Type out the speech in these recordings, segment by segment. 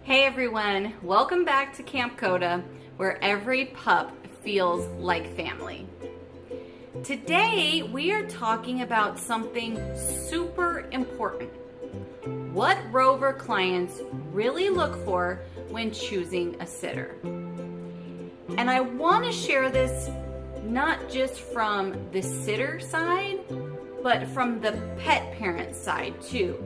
Hey everyone, welcome back to Kamp Koda, where every pup feels like family. Today we are talking about something super important. What Rover clients really look for when choosing a sitter. And I want to share this not just from the sitter side, but from the pet parent side too.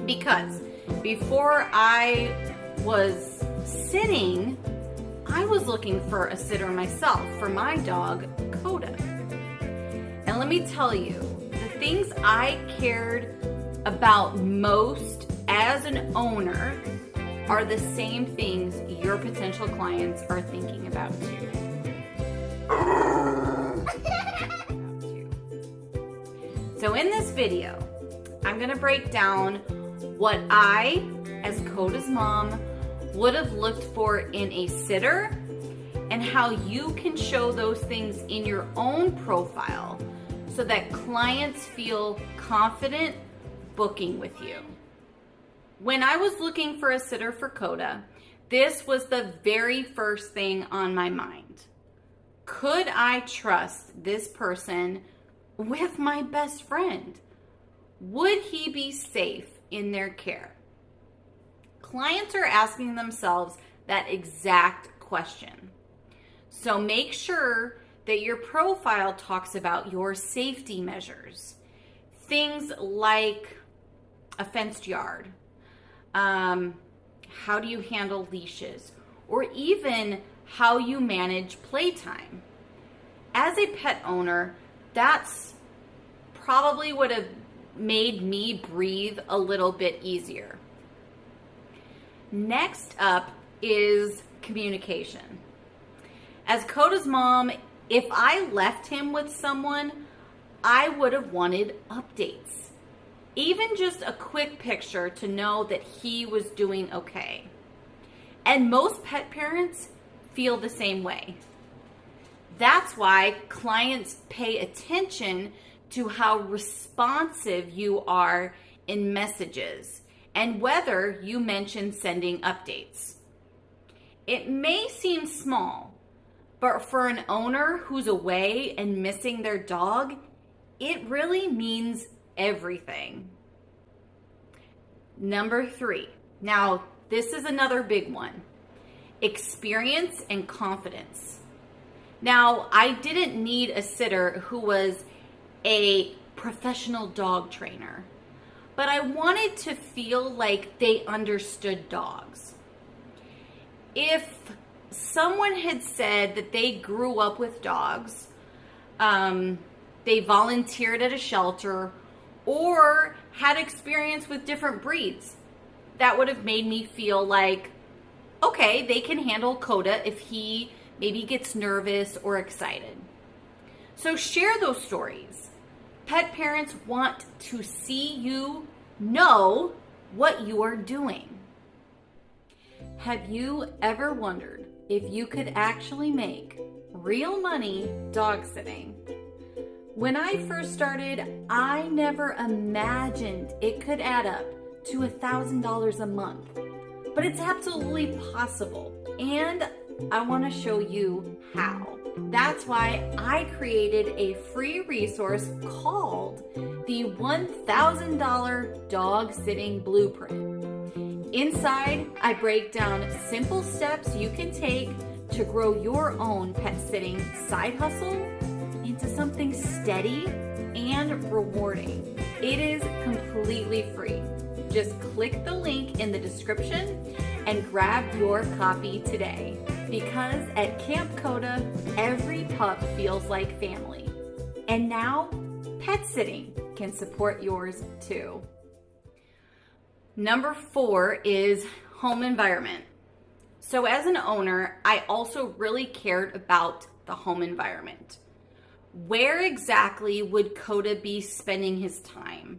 Because before I was sitting, I was looking for a sitter myself for my dog, Koda. And let me tell you, the things I cared about most as an owner are the same things your potential clients are thinking about too. So in this video, I'm going to break down what I, as Koda's mom, would have looked for in a sitter and how you can show those things in your own profile so that clients feel confident booking with you. When I was looking for a sitter for Koda, this was the very first thing on my mind. Could I trust this person with my best friend? Would he be safe in their care? Clients are asking themselves that exact question. So make sure that your profile talks about your safety measures. Things like a fenced yard, how do you handle leashes, or even how you manage playtime. As a pet owner, that's probably would have made me breathe a little bit easier. Next up is communication. As Koda's mom, if I left him with someone, I would have wanted updates. Even just a quick picture to know that he was doing okay. And most pet parents feel the same way. That's why clients pay attention to how responsive you are in messages and whether you mention sending updates. It may seem small, but for an owner who's away and missing their dog, it really means everything. Number 3. Now, this is another big one. Experience and confidence. Now, I didn't need a sitter who was a professional dog trainer, but I wanted to feel like they understood dogs. If someone had said that they grew up with dogs, they volunteered at a shelter, or had experience with different breeds, that would have made me feel like, okay, they can handle Koda if he maybe gets nervous or excited. So share those stories. Pet parents want to see you know what you are doing. Have you ever wondered if you could actually make real money dog sitting? When I first started, I never imagined it could add up to $1,000 a month, but it's absolutely possible, and I want to show you how. That's why I created a free resource called the $1,000 Dog Sitting Blueprint. Inside, I break down simple steps you can take to grow your own pet sitting side hustle into something steady and rewarding. It is completely free. Just click the link in the description and grab your copy today. Because at Kamp Koda, every pup feels like family. And now, pet sitting can support yours too. Number 4 is home environment. So as an owner, I also really cared about the home environment. Where exactly would Koda be spending his time?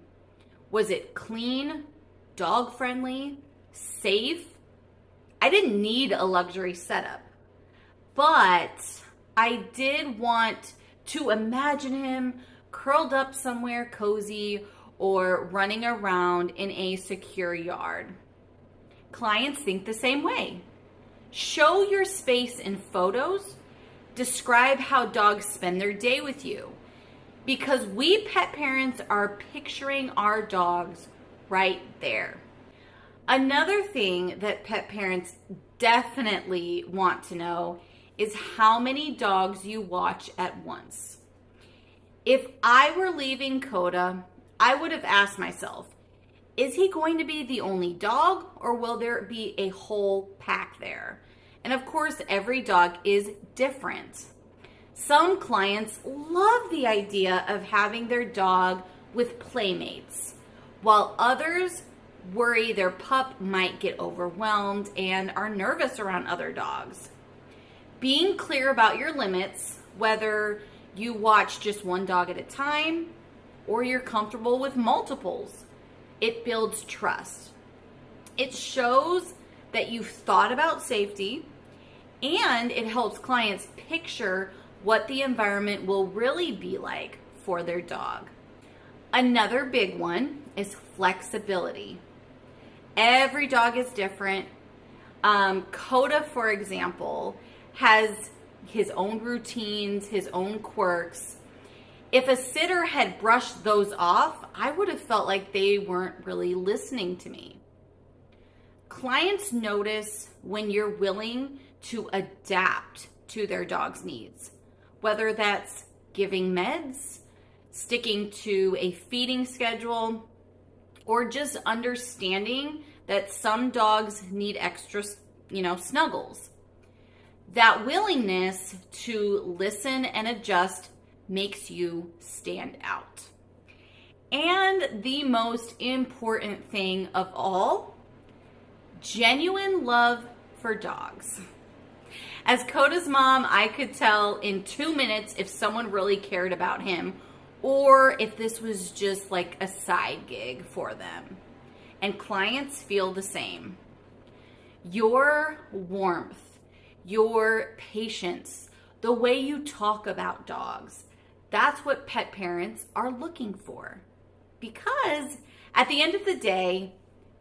Was it clean, dog-friendly, safe? I didn't need a luxury setup, but I did want to imagine him curled up somewhere cozy or running around in a secure yard. Clients think the same way. Show your space in photos. Describe how dogs spend their day with you. Because we pet parents are picturing our dogs right there. Another thing that pet parents definitely want to know is how many dogs you watch at once. If I were leaving Koda, I would have asked myself, is he going to be the only dog, or will there be a whole pack there? And of course, every dog is different. Some clients love the idea of having their dog with playmates, while others worry their pup might get overwhelmed and are nervous around other dogs. Being clear about your limits, whether you watch just one dog at a time or you're comfortable with multiples, it builds trust. It shows that you've thought about safety, and it helps clients picture what the environment will really be like for their dog. Another big one is flexibility. Every dog is different. Koda, for example, has his own routines, his own quirks. If a sitter had brushed those off, I would have felt like they weren't really listening to me. Clients notice when you're willing to adapt to their dog's needs, whether that's giving meds, sticking to a feeding schedule, or just understanding that some dogs need extra, snuggles. That willingness to listen and adjust makes you stand out. And the most important thing of all, genuine love for dogs. As Koda's mom, I could tell in 2 minutes if someone really cared about him or if this was just like a side gig for them. And clients feel the same. Your warmth, your patience, the way you talk about dogs, that's what pet parents are looking for. Because at the end of the day,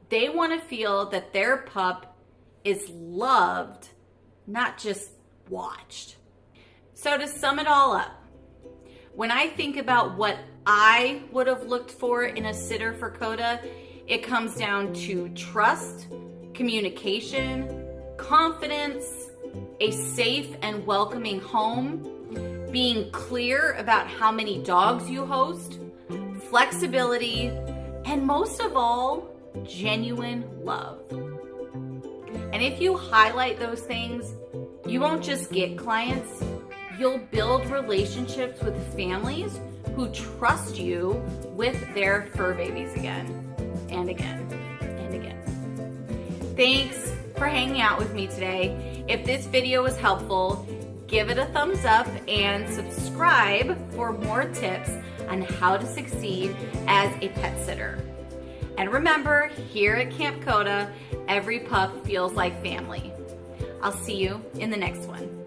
they want to feel that their pup is loved, not just watched. So to sum it all up, when I think about what I would have looked for in a sitter for Koda, it comes down to trust, communication, confidence, a safe and welcoming home, being clear about how many dogs you host, flexibility, and most of all, genuine love. And if you highlight those things, you won't just get clients, you'll build relationships with families who trust you with their fur babies again and again and again. Thanks for hanging out with me today. If this video was helpful, give it a thumbs up and subscribe for more tips on how to succeed as a pet sitter. And remember, here at Kamp Koda, every pup feels like family. I'll see you in the next one.